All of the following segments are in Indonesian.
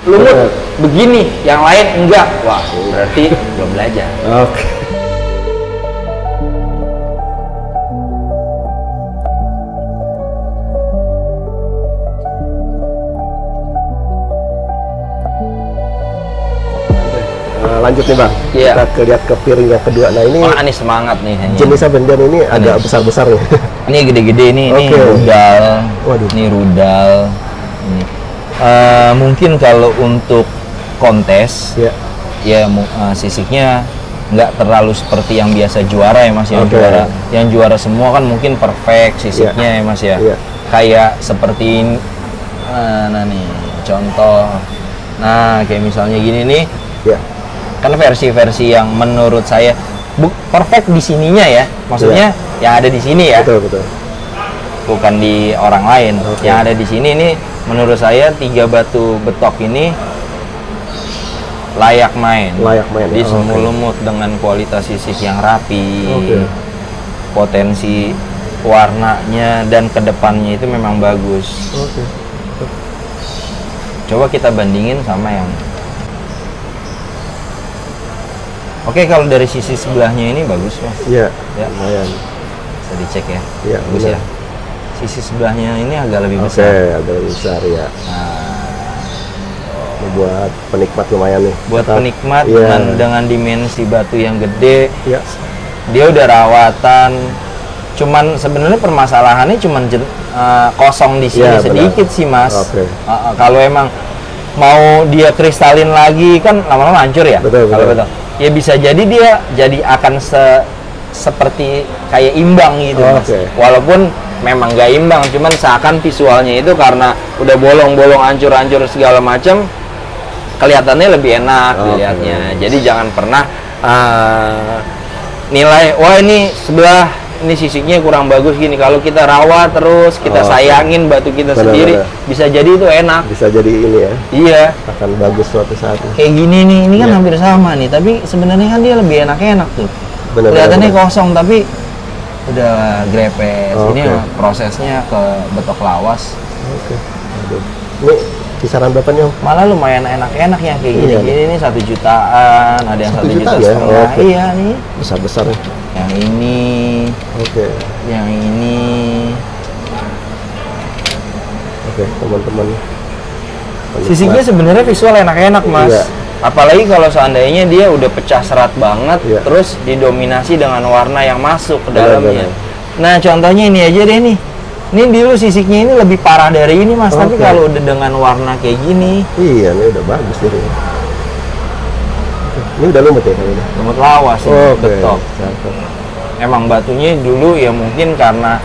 lumut begini, yang lain enggak. Wah, berarti belum belajar. Oke. Lanjut nih Bang, Iya. kita lihat ke piring yang kedua. Nah ini Wah, ini semangat nih. jenisnya benden ini agak besar-besar nih. Ini gede-gede nih, ini Oke. rudal. Waduh. Ini rudal. Ini. Mungkin kalau untuk kontes, Ya. ya sisiknya nggak terlalu seperti yang biasa juara ya Mas. Yang Oke. juara semua kan mungkin perfect sisiknya ya Mas ya. Iya. Kayak seperti ini. Nah nih, contoh. Nah, kayak misalnya gini nih. Ya. Kan versi-versi yang menurut saya perfect di sininya ya, maksudnya yang ada di sini ya, Betul. bukan di orang lain. Oke. Yang ada di sini ini menurut saya 3 batu betok ini layak main. Layak main, Di ya. Semu Oke. Lumut dengan kualitas sisik yang rapi, Oke. potensi warnanya dan kedepannya itu memang bagus. Oke. Coba kita bandingin sama yang Oke, kalau dari sisi sebelahnya ini bagus Mas. Iya. Ya. Lumayan. Bisa dicek ya. Iya, Bagus benar. ya. Sisi sebelahnya ini agak lebih Oke, besar. agak lebih besar ya. Nah, Ini buat penikmat lumayan nih. buat Tetap- penikmat Iya. dengan dimensi batu yang gede, Iya. dia udah rawatan. Cuman sebenarnya permasalahannya cuman kosong di sini Iya, sedikit benar. sih Mas. Oke. Kalau emang mau dia kristalin lagi kan lama-lama hancur ya. Betul, Kalau betul. ya bisa jadi dia jadi akan seperti kayak imbang gitu Mas. Oke. Walaupun memang nggak imbang, cuman seakan visualnya itu karena udah bolong-bolong hancur-hancur segala macam kelihatannya lebih enak Oke. dilihatnya. Jadi jangan pernah nilai wah ini sebelah ini sisiknya kurang bagus gini. Kalau kita rawat terus, kita Oke. sayangin batu kita Benar, sendiri, benar. bisa jadi itu enak. Bisa jadi ini ya. Iya. Akan bagus suatu saat. Kayak gini nih, ini kan Iya. hampir sama nih, tapi sebenarnya kan dia lebih enak tuh. Benar, Kelihatannya benar. kosong tapi udah grepes. Ini Oke. prosesnya ke betok lawas. Oke. Aduh. Ini kisaran berapa nih Om? Malah lumayan enak-enak ya kayak Iya, gini-gini nih 1 jutaan, ada yang 1 1,5 juta juta. ya? Oke. Iya nih. Besar-besar nih. Yang ini, Oke. yang ini. Oke, teman-teman. Sisiknya sebenarnya visual enak-enak Mas. Iya. Apalagi kalau seandainya dia udah pecah serat banget, Iya. terus didominasi dengan warna yang masuk ke Benar, dalamnya. benar. Nah contohnya ini aja deh nih. Ini dulu sisiknya ini lebih parah dari ini Mas. Tapi Oke. kalau udah dengan warna kayak gini, Iya, ini udah bagus jadi. Oke. Ini udah lumut ya kali ini. lumut lawas ini, Oke. betok. Cakep. Emang batunya dulu ya mungkin karena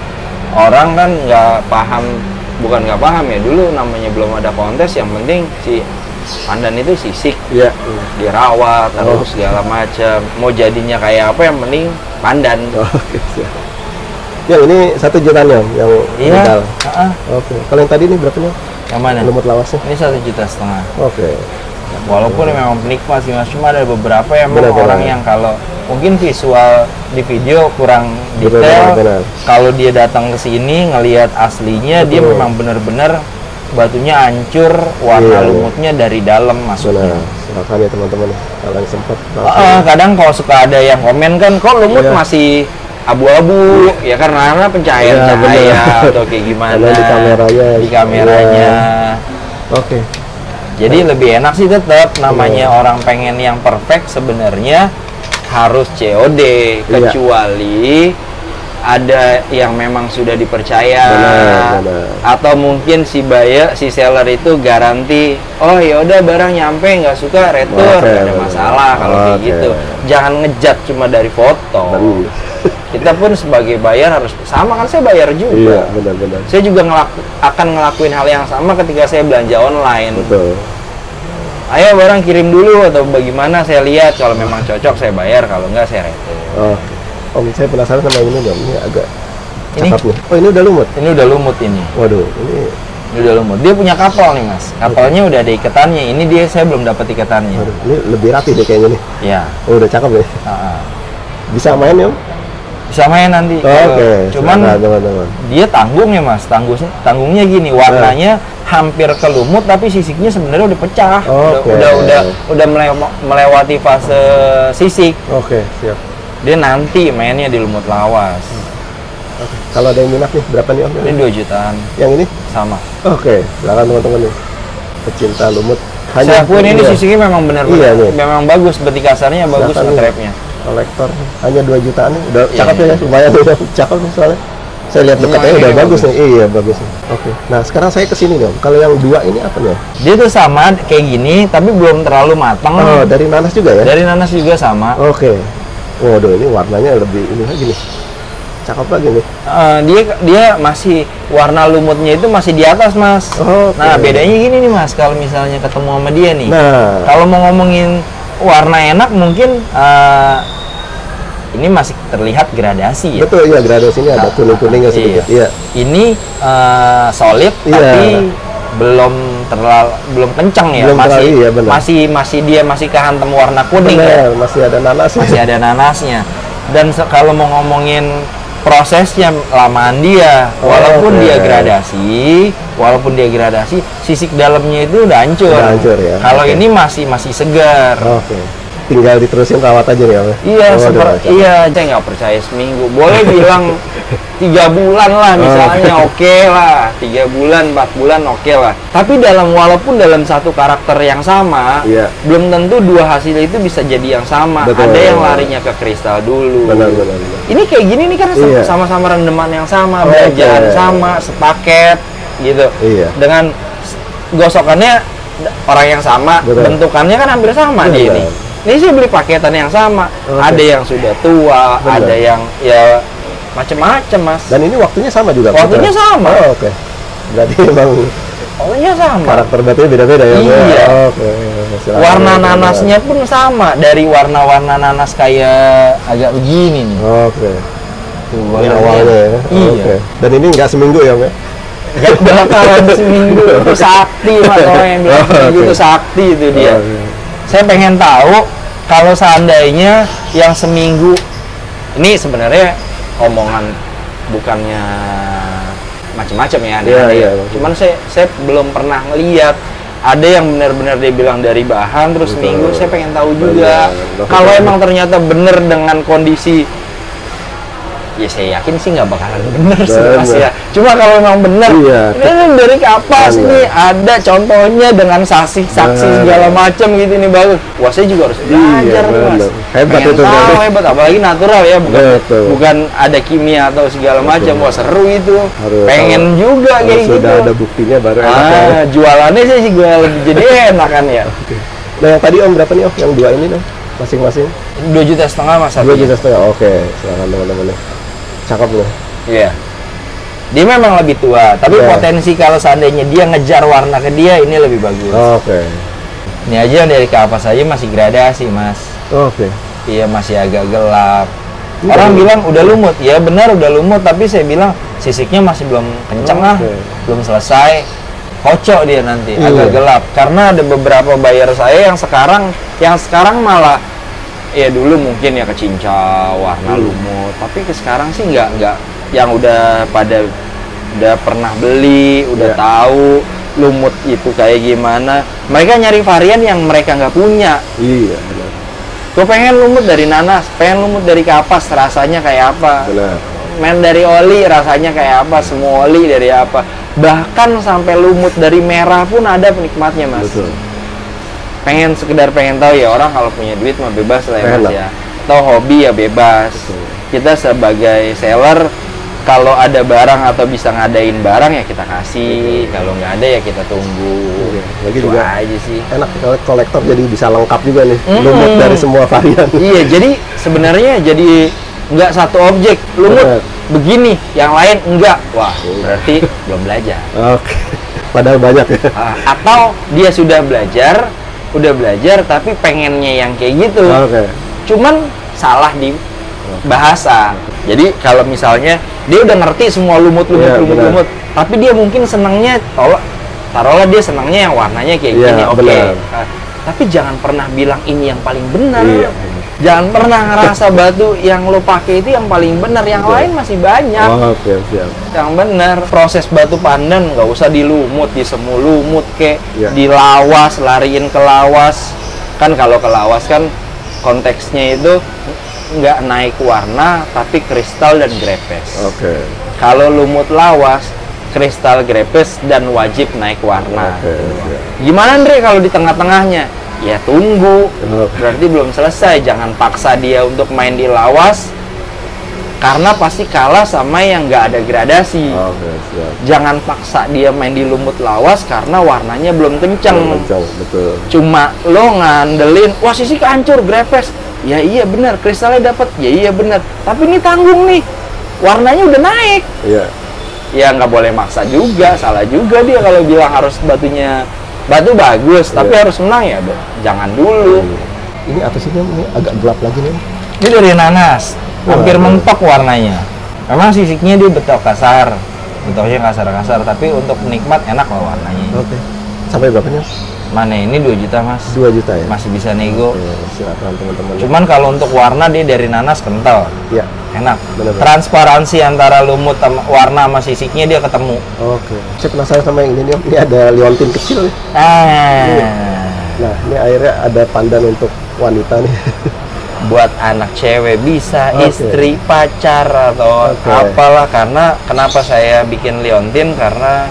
orang kan nggak paham, bukan nggak paham ya, dulu namanya belum ada kontes, yang penting si pandan itu sisik, Iya. dirawat Oh. terus segala macam. Mau jadinya kayak apa yang penting pandan. Oke, siap. Ya, ini 1 jutaan ya, yang Iya. modal. Heeh. Oke. Kalau yang tadi ini berapa nih? Yang mana? Lumut lawasnya. Ini 1,5 juta. Oke. Walaupun memang penikmat sih Mas, cuma ada beberapa yang memang Benar, orang benar. yang kalau mungkin visual di video kurang detail, Benar. kalau dia datang ke sini ngelihat aslinya, dia Betul. memang benar-benar batunya hancur, warna Iya, iya. lumutnya dari dalam Benar. masuknya. Silakan ya teman-teman. Kalau yang sempat. Kadang kalau suka ada yang komen kan, kok lumut Iya. masih abu-abu, ya karena pencahayaan Iya, cahaya benar. atau kayak gimana Karena di kameranya. di kameranya. Oke. Jadi lebih enak sih tetap namanya Iya. orang pengen yang perfect sebenarnya harus COD, kecuali ada yang memang sudah dipercaya. Benar. Atau mungkin si buyer, si seller itu garansi, oh ya udah barang nyampe, nggak suka retur, Oke, nggak ada benar. masalah kalau kayak Oke. gitu. Jangan ngejat cuma dari foto. Benar. Kita pun sebagai buyer harus sama, kan saya bayar Iya, juga. benar-benar. Saya juga akan ngelakuin hal yang sama ketika saya belanja online. Betul. Ayo barang kirim dulu atau bagaimana, saya lihat kalau memang cocok saya bayar, kalau enggak saya retur. Oh, Om, saya penasaran sama ini dong. Ini agak Ini? cakep nih. Oh, ini udah lumut. Ini udah lumut ini. Waduh, Ini udah lumut. Dia punya kapal nih Mas. Kapalnya udah ada ikatannya. Ini dia saya belum dapat ikatannya. waduh, ini lebih rapi deh kayaknya nih. Ya. Oh, udah cakep nih. Bisa main ya, Om? Bisa main nanti. Oke. Cuman silakan, teman-teman. dia tanggung ya Mas. Tanggungnya gini, warnanya hampir ke lumut tapi sisiknya sebenarnya udah pecah. Oke. Udah melewati fase sisik. Oke, siap. Dia nanti mainnya di lumut lawas. Oke. Kalau ada yang minat nih, berapa nih Om? Ini 2 jutaan. Yang ini? Sama. Oke, silakan teman-teman nih. Pecinta lumut. Saya akuin ini iya, sisiknya memang benar-benar Iya, memang bagus, beti kasarnya bagus, Silakan nih. nge-trapnya. kolektor. Hanya 2 jutaan nih. Udah Iya, cakep iya. ya, lumayan udah cakep nih soalnya. Saya lihat dekatnya Ini udah yang bagus bagus. nih. Iya, bagus nih. Oke. Nah, sekarang saya ke sini dong. Kalau yang 2 ini apa nih? Dia tuh sama kayak gini tapi belum terlalu matang. Oh, dari nanas juga ya? Dari nanas juga sama. Oke. Waduh, ini warnanya lebih ini lagi nih. Cakep lagi nih. Dia masih warna lumutnya itu masih di atas, Mas. Oke. Nah, bedanya gini nih, Mas, kalau misalnya ketemu sama dia nih. Nah, Kalau mau ngomongin warna enak mungkin ini masih terlihat gradasi ya. betul ya, gradasinya ada kuning-kuningnya sedikit. Iya. Ini solid Iya. tapi belum kencang ya. Belum terlalu, iya, benar. masih kehantam warna kuning ya. Benar, masih ada nanas. Masih ada nanasnya. Dan kalau mau ngomongin prosesnya lamaan dia, walaupun Oke. walaupun dia gradasi, sisik dalamnya itu udah hancur. Udah hancur ya. Kalau Oke. ini masih segar. Oke. Tinggal diterusin rawat aja nih, Om. Iya, Waduh, cakep. saya nggak percaya seminggu. Boleh bilang 3 bulan lah misalnya, oke lah. 3 bulan, 4 bulan oke lah. Tapi walaupun dalam satu karakter yang sama, Iya. belum tentu 2 hasil itu bisa jadi yang sama. Betul. Ada yang larinya ke kristal dulu. Benar. Ini kayak gini nih karena Iya. sama-sama rendeman yang sama, Oke. belanjaan sama, sepaket gitu. Iya. Dengan gosokannya orang yang sama, Betul. bentukannya kan hampir sama Benar. dia ini. Ini sih beli paketan yang sama. Oke. Ada yang sudah tua, Benar. ada yang ya macem-macem, Mas. Dan ini waktunya sama juga. Waktunya Putra? sama. Oh, oke. Berarti emang Waktunya sama. karakter batunya beda-beda ya, Om? Iya. Oke. Silakan. Warna nanasnya pun sama, dari warna-warna nanas kayak agak begini nih. Oke. Tuh, Ini warnanya. awalnya ya. Iya. Oke. Dan ini nggak seminggu ya, Om ya? Gak bakalan seminggu. Itu sakti, Mas. Orang yang bilang seminggu Oke. itu sakti itu dia. Oke. Saya pengen tahu kalau seandainya yang seminggu ini sebenarnya omongan bukannya macam-macam ya, aneh-aneh Iya, ya. iya. Cuman saya belum pernah ngeliat ada yang benar-benar dia bilang dari bahan terus Betul. seminggu. Saya pengen tahu juga Benar. kalau emang ternyata bener dengan kondisi. Ya saya yakin sih nggak bakalan bener sih, Mas Benar. ya. Cuma kalau emang bener, Iya. ini dari kapas Benar. nih ada contohnya dengan saksi Benar. segala macam gitu nih bagus. Wah, saya juga harus belajar tuh, Mas. benar. Hebat Pengen itu, tahu, berarti. hebat, apalagi natural ya, Betul. bukan ada kimia atau segala macam. Wah, seru itu. Harus Pengen tahu. juga Kalau kayak gitu. sudah ada buktinya baru enak ya. Jualannya sih juga lebih jadi enak kan ya. Nah, yang tadi Om berapa nih, Om? Yang 2 ini dong? Masing-masing? 2,5 juta Mas. 2,5 juta. Oke, silakan teman-teman nih. Cakep loh. Iya. Dia memang lebih tua, tapi Iya. potensi kalau seandainya dia ngejar warna ke dia ini lebih bagus. Oke. Ini aja dari kapas aja masih gradasi, Mas. Oke. Iya, masih agak gelap. Ini Orang baru- bilang udah lumut. Ya benar udah lumut, tapi saya bilang sisiknya masih belum kenceng lah. Oke. Belum selesai. Kocok dia nanti, Iya. agak gelap. Karena ada beberapa buyer saya yang sekarang malah ya dulu mungkin ya kecinca warna lumut, tapi sekarang sih nggak yang udah pernah beli, udah Iya. tahu lumut itu kayak gimana. Mereka nyari varian yang mereka nggak punya. Iya, benar. Gue pengen lumut dari nanas, pengen lumut dari kapas, rasanya kayak apa? Benar. Main dari oli, rasanya kayak apa? Semua oli dari apa? Bahkan sampai lumut dari merah pun ada penikmatnya, Mas. Betul. Sekedar pengen tahu ya, orang kalau punya duit mah bebas lah ya, Mas Enak. ya. Atau hobi ya bebas. Betul. Kita sebagai seller, kalau ada barang atau bisa ngadain barang ya kita kasih. Kalau nggak ada ya kita tunggu. Iya, lagi Itu juga aja sih. Enak kalau kolektor jadi bisa lengkap juga nih. Mm-mm. Lumut dari semua varian. Iya, jadi sebenarnya jadi nggak satu objek. Lumut Benar. begini, yang lain enggak. Wah, berarti belum belajar. Oke. Padahal banyak ya. Atau dia sudah belajar tapi pengennya yang kayak gitu. Oke. Cuman salah di bahasa. Jadi kalau misalnya dia udah ngerti semua lumut, Iya, benar. tapi dia mungkin senangnya taruhlah dia senangnya yang warnanya kayak Iya, gini, oke. benar. Tapi jangan pernah bilang ini yang paling benar. Iya. Jangan pernah ngerasa batu yang lo pakai itu yang paling benar, yang Oke. lain masih banyak. Oh, oke, siap. Yang benar, proses batu pandan nggak usah dilumut, disemu lumut kek, Iya. dilawas, lariin ke lawas. Kan kalau ke lawas kan konteksnya itu nggak naik warna tapi kristal dan grepes. Oke. Kalau lumut lawas, kristal grepes dan wajib naik warna. Oke, siap. Gimana Andre kalau di tengah-tengahnya? Ya tunggu. Oke. Berarti belum selesai. Jangan paksa dia untuk main di lawas, karena pasti kalah sama yang nggak ada gradasi. Oke, siap. Jangan paksa dia main di lumut lawas karena warnanya belum kenceng. Kencang, betul. Cuma lo ngandelin, wah sisik hancur, grepes. Ya iya benar, kristalnya dapat. Ya iya benar. Tapi ini tanggung nih, warnanya udah naik. Iya. Ya nggak boleh maksa juga, salah juga dia kalau bilang harus batu bagus, tapi harus menang ya, jangan dulu. Ini apa sih ini agak gelap lagi nih? Ini dari nanas, hampir Wah. mentok warnanya. Memang sisiknya dia betok kasar, betoknya kasar-kasar, tapi untuk nikmat enak loh warnanya. Oke. Sampai berapanya? Mana ini 2 juta mas, 2 juta ya? masih bisa nego. Oke, silakan teman-teman. Cuman kalau untuk warna dia dari nanas kental, Ya. enak. Bener-bener. Transparansi antara lumut sama warna sama sisiknya dia ketemu. Oke. Saya penasaran sama yang ini nih, Om. Ini ada liontin kecil nih. Nah, ini akhirnya ada pandan untuk wanita nih. Buat anak cewek bisa, Oke. istri, pacar atau Oke. apalah. Karena kenapa saya bikin liontin, karena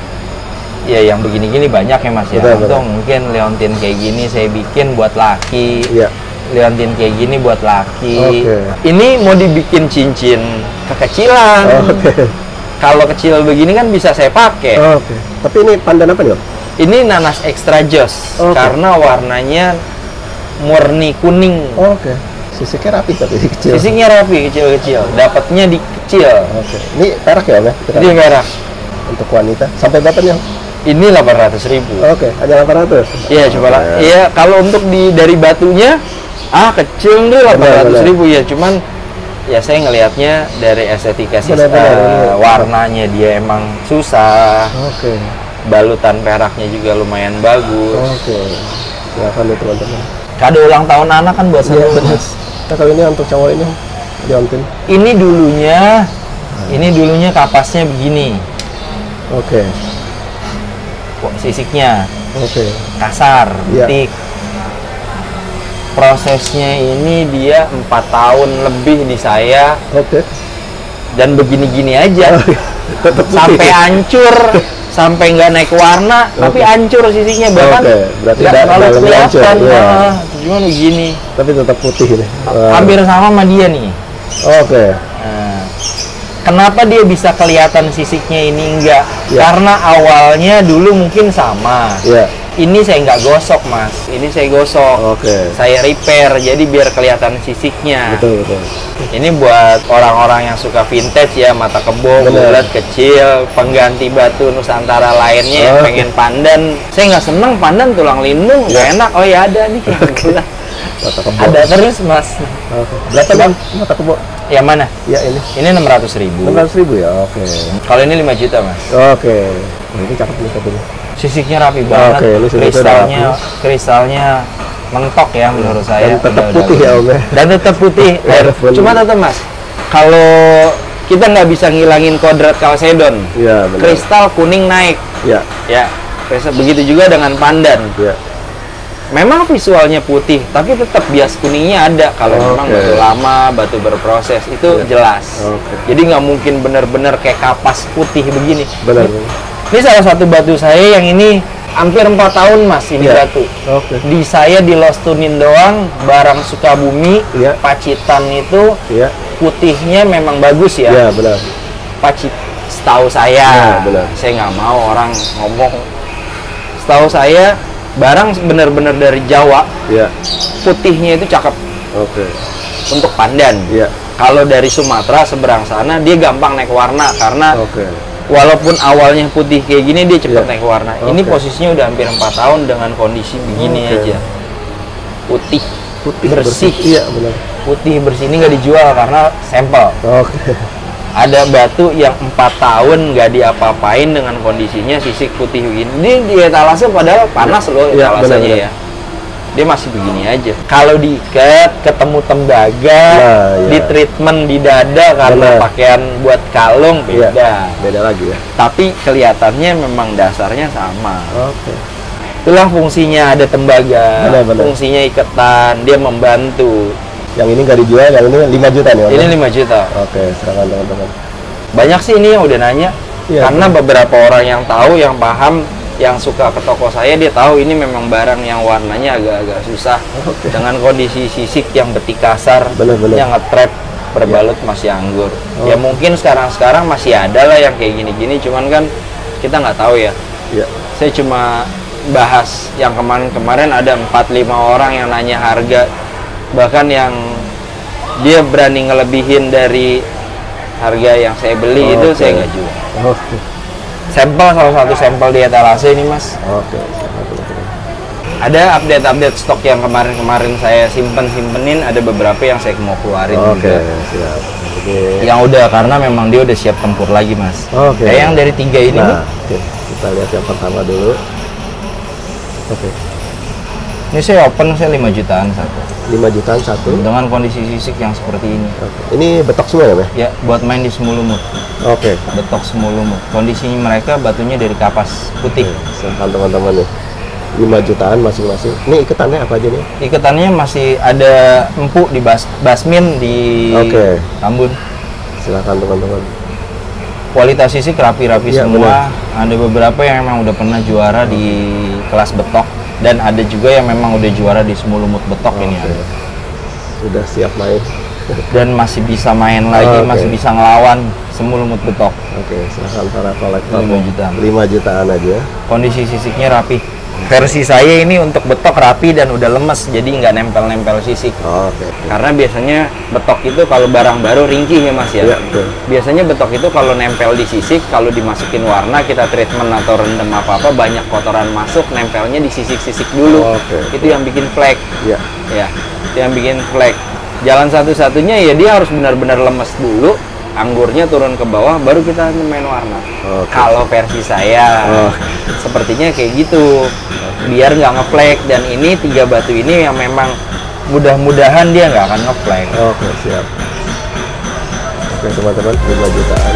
ya yang begini-gini banyak ya mas ya. Betul, Untuk betul. mungkin liontin kayak gini saya bikin buat laki, Iya. liontin kayak gini buat laki. Oke. Ini mau dibikin cincin kekecilan. Oke. Kalau kecil begini kan bisa saya pakai. Oke. Tapi ini pandan apa nih, Om? Ini nanas extra joss Oke. karena warnanya murni kuning. Oke. Sisiknya rapi tapi kecil. Sisiknya rapi, kecil-kecil. Dapatnya di kecil. Oke. Ini perak ya, Om ya? Kita Ini merah. untuk wanita. Sampai berapa nih, Om? Ini 800.000. Oke, hanya 800. Iya, coba lah. Oke. Iya, kalau untuk dari batunya, kecil nih 800.000 ya. Cuman ya saya ngelihatnya dari estetika sih, Benar-benar. warnanya dia emang susah. Oke. Balutan peraknya juga lumayan bagus. Oke. Silakan nih teman-teman. Kado ulang tahun anak kan buat Iya, saya. benar. Nah, kalau ini untuk cowok ini liontin. Ini dulunya kapasnya begini. Oke. Kok sisiknya Oke. kasar, Iya. betik. Prosesnya ini dia 4 tahun lebih di saya Oke. dan begini-gini aja. Tetap putih. Sampai hancur, sampai nggak naik warna, tapi Oke. hancur sisiknya, bahkan Oke, berarti nggak terlalu dalamnya hancur, kelihatan. iya. Cuman begini, Tapi tetap putih ini. hampir sama dia nih. Oke. Nah, kenapa dia bisa kelihatan sisiknya ini enggak? Ya. Karena awalnya dulu mungkin sama. Iya. Ini saya nggak gosok mas, ini saya gosok. Oke. Saya repair, jadi biar kelihatan sisiknya. Betul, betul. Ini buat orang-orang yang suka vintage ya, mata kebo, Bener. bulat, kecil, pengganti batu Nusantara lainnya yang Oke. pengen pandan. Saya nggak seneng pandan tulang lindung, nggak Ya. enak. Oh ya ada nih, kebetulan. Mata kebo. Ada terus mas. Oke. Berapa Coba. Bang? Mata kebo? Yang mana? Ya ini. Ini 600.000. 600.000 ya. Oke. Kalau ini 5 juta mas. Oke. Nah, ini cakep nih kopinya. Sisiknya rapi banget. Oke, lu sisiknya udah Kristalnya mentok ya menurut saya. Dan tetap Udah- putih ya, Om ya. Dan tetap putih. Ya, bener. Cuma tetap mas, kalau kita nggak bisa ngilangin kodrat kalsedon, Iya, benar. kristal kuning naik. Ya. Ya, begitu juga dengan pandan. Ya. Memang visualnya putih, tapi tetap bias kuningnya ada. Kalau memang Oke. batu lama, batu berproses itu Iya. jelas. Oke. Jadi nggak mungkin bener-bener kayak kapas putih begini. Benar. Ini salah satu batu saya yang ini hampir 4 tahun mas ini Iya. batu. Oke. Di saya di Lostunin doang, barang Sukabumi, Iya. Pacitan itu Iya. putihnya memang bagus ya. Ya, benar. Setahu saya, Ya, benar. saya nggak mau orang ngomong. Setahu saya barang benar-benar dari Jawa, Ya. putihnya itu cakep Oke. untuk pandan. Ya. Kalau dari Sumatera seberang sana dia gampang naik warna karena Oke. walaupun awalnya putih kayak gini dia cepet Iya. naik warna. Ini Oke. posisinya udah hampir 4 tahun dengan kondisi begini Oke. aja. Putih, Putih bersih. Iya, benar. Putih bersih ini nggak dijual karena sampel. Oke. Ada batu yang 4 tahun nggak diapa-apain dengan kondisinya sisik putih begini. Ini di etalase padahal panas loh Iya, etalasenya benar-benar. ya. dia masih begini aja. Kalau diikat, ketemu tembaga, di treatment di dada karena pakaian buat kalung, beda. Beda lagi ya. Tapi kelihatannya memang dasarnya sama. Oke. Itulah fungsinya ada tembaga, fungsinya ikatan, dia membantu. Yang ini nggak dijual, yang ini 5 juta nih? Ini 5 juta. Oke, silakan teman-teman. Banyak sih ini yang udah nanya, karena beberapa orang yang tahu, yang paham, yang suka ke toko saya, dia tahu ini memang barang yang warnanya agak-agak susah. Dengan kondisi sisik yang betik kasar, yang nge-trap, berbalut masih anggur. Ya mungkin sekarang masih ada lah yang kayak gini-gini, cuman kan kita nggak tahu ya. Saya cuma bahas yang kemarin ada 4-5 orang yang nanya harga, bahkan yang dia berani ngelebihin dari harga yang saya beli, itu saya nggak jual. Sampel, salah satu sampel di etalase ini, Mas. Ada update stok yang kemarin saya simpenin, ada beberapa yang saya mau keluarin juga. Siap. Yang udah, karena memang dia udah siap tempur lagi, Mas. Kayak yang dari 3 ini nih. Kita lihat yang pertama dulu. Ini saya open, saya 5 jutaan satu. 5 jutaan satu. Dengan kondisi sisik yang seperti ini. Ini betok semua ya, Beh? Ya, buat main di semua lumut. Betok semua lumut. Kondisinya mereka batunya dari kapas putih. Silahkan teman-teman nih. 5 jutaan masing-masing. Ini ikatannya apa aja nih? Ikatannya masih ada empuk di basmin di Tambun. Silahkan teman-teman. Kualitas sisik rapi-rapi semua. Ada beberapa yang memang udah pernah juara di kelas betok, dan ada juga yang memang udah juara di semua lumut betok. Ini ada. Sudah siap main. Dan masih bisa main lagi, masih bisa ngelawan semua lumut betok. Silahkan para kolektor. 5 jutaan. 5 jutaan aja. Kondisi sisiknya rapi. Versi saya ini untuk betok rapi dan udah lemes, jadi nggak nempel-nempel sisik. Karena biasanya betok itu kalau barang baru ringkih ya, Mas ya. Biasanya betok itu kalau nempel di sisik, kalau dimasukin warna, kita treatment atau rendam apa-apa, banyak kotoran masuk, nempelnya di sisik-sisik dulu. Itu yang bikin flek. Ya, itu yang bikin flek. Jalan satu-satunya ya dia harus benar-benar lemes dulu, anggurnya turun ke bawah, baru kita main warna. Kalau versi saya sepertinya kayak gitu, biar nggak ngeflek. Dan ini 3 batu ini yang memang mudah-mudahan dia nggak akan ngeflek. Siap. Teman-teman, 5 jutaan.